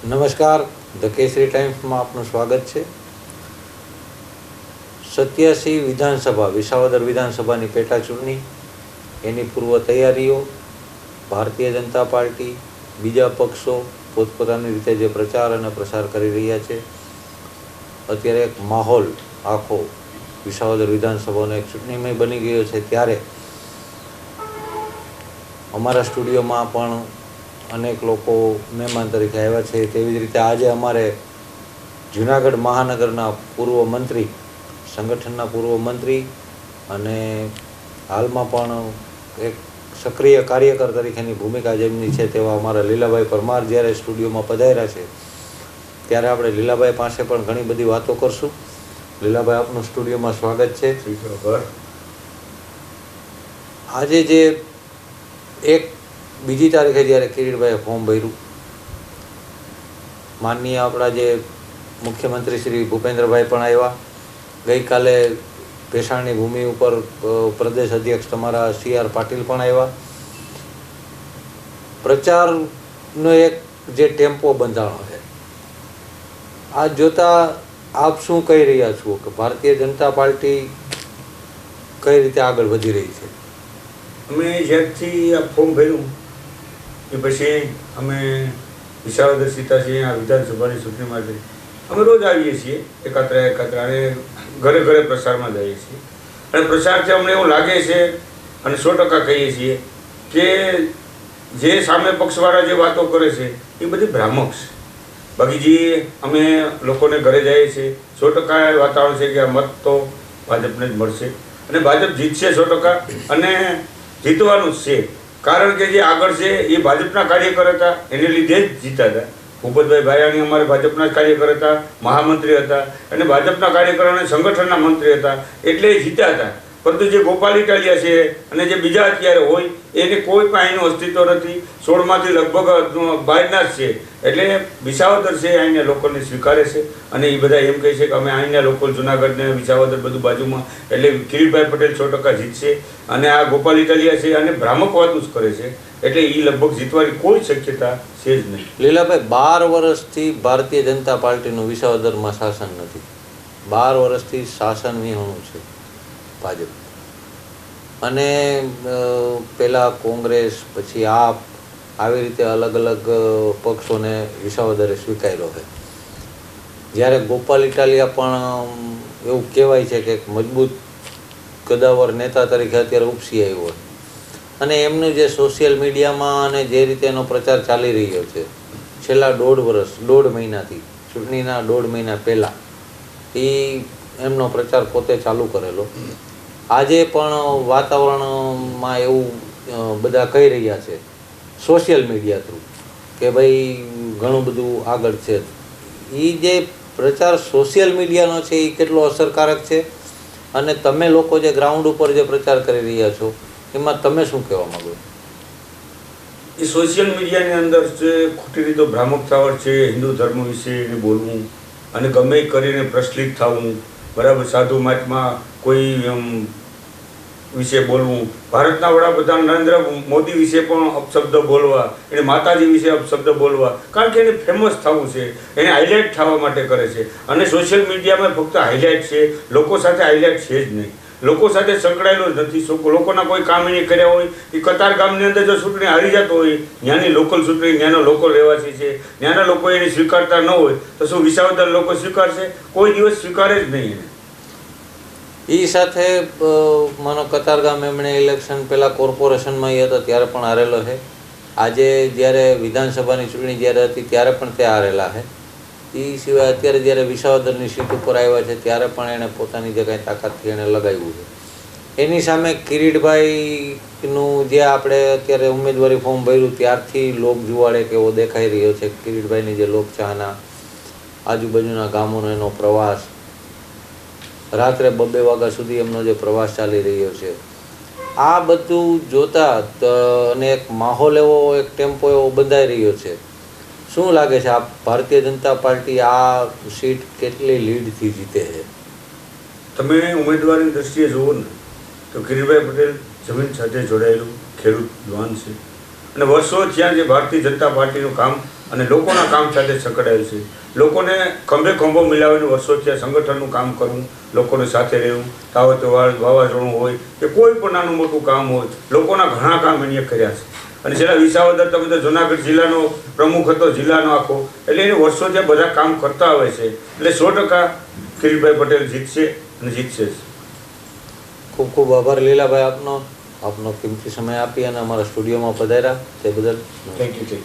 નમસ્કાર, ધ કેસરી ટાઈમ્સમાં આપનું સ્વાગત છે. 87 વિધાનસભા વિસાવદર વિધાનસભાની પેટા ચૂંટણી, એની પૂર્વ તૈયારીઓ, ભારતીય જનતા પાર્ટી, બીજા પક્ષો પોતપોતાની રીતે જે પ્રચાર અને પ્રસાર કરી રહ્યા છે. અત્યારે એક માહોલ આખો વિસાવદર વિધાનસભાનો એક ચૂંટણીમય બની ગયો છે. ત્યારે અમારા સ્ટુડિયોમાં પણ અનેક લોકો મહેમાન તરીકે આવ્યા છે. તેવી જ રીતે આજે અમારે જૂનાગઢ મહાનગરના પૂર્વ મંત્રી, સંગઠનના પૂર્વ મંત્રી અને હાલમાં પણ એક સક્રિય કાર્યકર તરીકેની ભૂમિકા જેમની છે તેવા અમારા લીલાભાઈ પરમાર જ્યારે સ્ટુડિયોમાં પધાર્યા છે, ત્યારે આપણે લીલાભાઈ પાસે પણ ઘણી બધી વાતો કરશું. લીલાભાઈ, આપનું સ્ટુડિયોમાં સ્વાગત છે. આજે જે એક બીજી તારીખે જ્યારે કિરીટભાઈએ ફોર્મ ભર્યું, માનનીય આપણા જે મુખ્યમંત્રી શ્રી ભૂપેન્દ્રભાઈ પણ આવ્યા. ગઈકાલે ભેસાણની ભૂમિ ઉપર પ્રદેશ અધ્યક્ષ તમારા CR પાટીલ પણ આવ્યા. પ્રચારનો એક જે ટેમ્પો બંધાણો છે, આ જોતા આપ શું કહી રહ્યા છો કે ભારતીય જનતા પાર્ટી કઈ રીતે આગળ વધી રહી છે? અમે જ્યારથી આ ફોર્મ ભર્યું એ પછી અમે વિસાવદર સીતા છીએ. આ વિધાનસભાની ચૂંટણી માટે અમે રોજ આવીએ છીએ, એકાત્ર અને ઘરે ઘરે પ્રચારમાં જઈએ છીએ. અને પ્રચારથી અમને એવું લાગે છે અને 100% કહીએ છીએ કે જે સામે પક્ષવાળા જે વાતો કરે છે એ બધી ભ્રામક છે. બાકી જે અમે લોકોને ઘરે જઈએ છીએ 100% વાતાવરણ છે કે આ મત તો ભાજપને જ મળશે અને ભાજપ જીતશે 100%. અને જીતવાનું જ છે, કારણ કે જે આગળ છે એ ભાજપના કાર્યકર હતા, એને લીધે જ જીતા હતા. ભૂપતભાઈ ભાયાણી અમારે ભાજપના જ કાર્યકર હતા, મહામંત્રી હતા અને ભાજપના કાર્યકર અને સંગઠનના મંત્રી હતા, એટલે જીત્યા હતા. પરંતુ જે ગોપાલ ઇટાલિયા છે અને જે બીજા અત્યારે હોય એને કોઈ પણ અહીંનું અસ્તિત્વ નથી. 16માંથી લગભગ બહારના જ છે. એટલે વિસાવદર છે અહીંના લોકોને સ્વીકારે છે અને એ બધા એમ કહે છે કે અમે અહીંના લોકો જુનાગઢને વિસાવદર બધું બાજુમાં, એટલે કિરીટભાઈ પટેલ 100% જીતશે. અને આ ગોપાલ ઇટાલિયા છે અને ભ્રામક વાતું જ કરે છે, એટલે એ લગભગ જીતવાની કોઈ શક્યતા છે જ નહીં. લીલાભાઈ, 12 વર્ષથી ભારતીય જનતા પાર્ટીનું વિસાવદરમાં શાસન નથી. 12 વર્ષથી શાસન વિહોણું છે ભાજપ. અને પહેલાં કોંગ્રેસ, પછી આપ, આવી રીતે અલગ અલગ પક્ષોને વિસાવદરે સ્વીકાર્યો છે. જ્યારે ગોપાલ ઇટાલિયા પણ એવું કહેવાય છે કે એક મજબૂત કદાવર નેતા તરીકે અત્યારે ઉપસી આવ્યો હોય અને એમનું જે સોશિયલ મીડિયામાં અને જે રીતે એનો પ્રચાર ચાલી રહ્યો છે છેલ્લા 1.5 મહિનાથી, ચૂંટણીના 1.5 મહિના પહેલાં એ એમનો પ્રચાર પોતે ચાલુ કરેલો. આજે પણ વાતાવરણમાં એવું બધા કહી રહ્યા છે સોશિયલ મીડિયા થ્રુ કે ભાઈ ઘણું બધું આગળ છે. એ જે પ્રચાર સોશિયલ મીડિયાનો છે એ કેટલો અસરકારક છે અને તમે લોકો જે ગ્રાઉન્ડ ઉપર જે પ્રચાર કરી રહ્યા છો એમાં તમે શું કહેવા માંગો? એ સોશિયલ મીડિયાની અંદર જે ખોટી રીતે ભ્રામક થવાનું છે, હિન્દુ ધર્મ વિશે બોલવું અને ગમે કરીને પ્રચલિત થવું, બરાબર, સાધુ મહાત્મા કોઈ વિશે બોલવું, ભારતના વડાપ્રધાન નરેન્દ્ર મોદી વિશે પણ અપશબ્દ બોલવા, એને માતાજી વિશે અપશબ્દ બોલવા, કારણ કે એને ફેમસ થવું છે, એને હાઇલાઇટ થવા માટે કરે છે. અને સોશિયલ મીડિયામાં ફક્ત હાઇલાઇટ છે, લોકો સાથે હાઇલાઇટ છે જ નહીં. લોકો સાથે સંકળાયેલો જ નથી. લોકોના કોઈ કામ એને કર્યા હોય, એ કતાર ગામની અંદર જો ચૂંટણી હારી જતો હોય, ત્યાંની લોકલ ચૂંટણી, ત્યાંનો લોકલ રહેવાસી છે, ત્યાંના લોકો એને સ્વીકારતા ન હોય તો શું વિસાવદર લોકો સ્વીકારશે? કોઈ દિવસ સ્વીકારે જ નહીં એને. એ સાથે માનો કતારગામ એમણે ઇલેક્શન પહેલાં કોર્પોરેશનમાં એ હતો ત્યારે પણ હારેલો છે. આજે જ્યારે વિધાનસભાની ચૂંટણી જ્યારે હતી ત્યારે પણ તે હારેલા છે. એ સિવાય અત્યારે જ્યારે વિસાવદરની સીટ ઉપર આવ્યા છે ત્યારે પણ એણે પોતાની જે કાંઈ તાકાતથી એણે લગાવ્યું છે. એની સામે કિરીટભાઈનું જે આપણે અત્યારે ઉમેદવારી ફોર્મ ભર્યું ત્યારથી લોક જુવાળે કેવો દેખાઈ રહ્યો છે. કિરીટભાઈની જે લોકચાહના, આજુબાજુના ગામોનો એનો પ્રવાસ, રાત્રે 2 વાગ્યા સુધી એમનો જે પ્રવાસ ચાલી રહ્યો છે, આ બધું જોતા અને એક માહોલ એવો, એક ટેમ્પો એવો બંધાઈ રહ્યો છે. શું લાગે છે, આ ભારતીય જનતા પાર્ટી આ સીટ કેટલી લીડથી જીતે છે? તમે ઉમેદવારની દ્રષ્ટિએ જુઓ ને તો કિરીટભાઈ પટેલ જમીન સાથે જોડાયેલું ખેડૂત યુવાન છે અને વર્ષો ત્યાં જે ભારતીય જનતા પાર્ટીનું કામ અને લોકોના કામ સાથે સંકળાયેલ છે. લોકોને ખંભે ખંભો મિલાવીને વર્ષોથી આ સંગઠનનું કામ કરવું, લોકોને સાથે રહેવું, વાવાઝોડું હોય કે કોઈ પણ નાનું મોટું કામ હોય, લોકોના ઘણા કામ એને કર્યા છે. અને છેલ્લા વિસાવદર તમે તો જુનાગઢ જિલ્લાનો પ્રમુખ હતો, જિલ્લાનો આખો, એટલે એને વર્ષોથી બધા કામ કરતા આવે છે. એટલે 100% કિરીટભાઈ પટેલ જીતશે અને જીતશે જ. ખૂબ ખૂબ આભાર લીલાભાઈ આપનો કિંમતી સમય આપી અને અમારા સ્ટુડિયોમાં પધાર્યા તે બદલ. Thank you.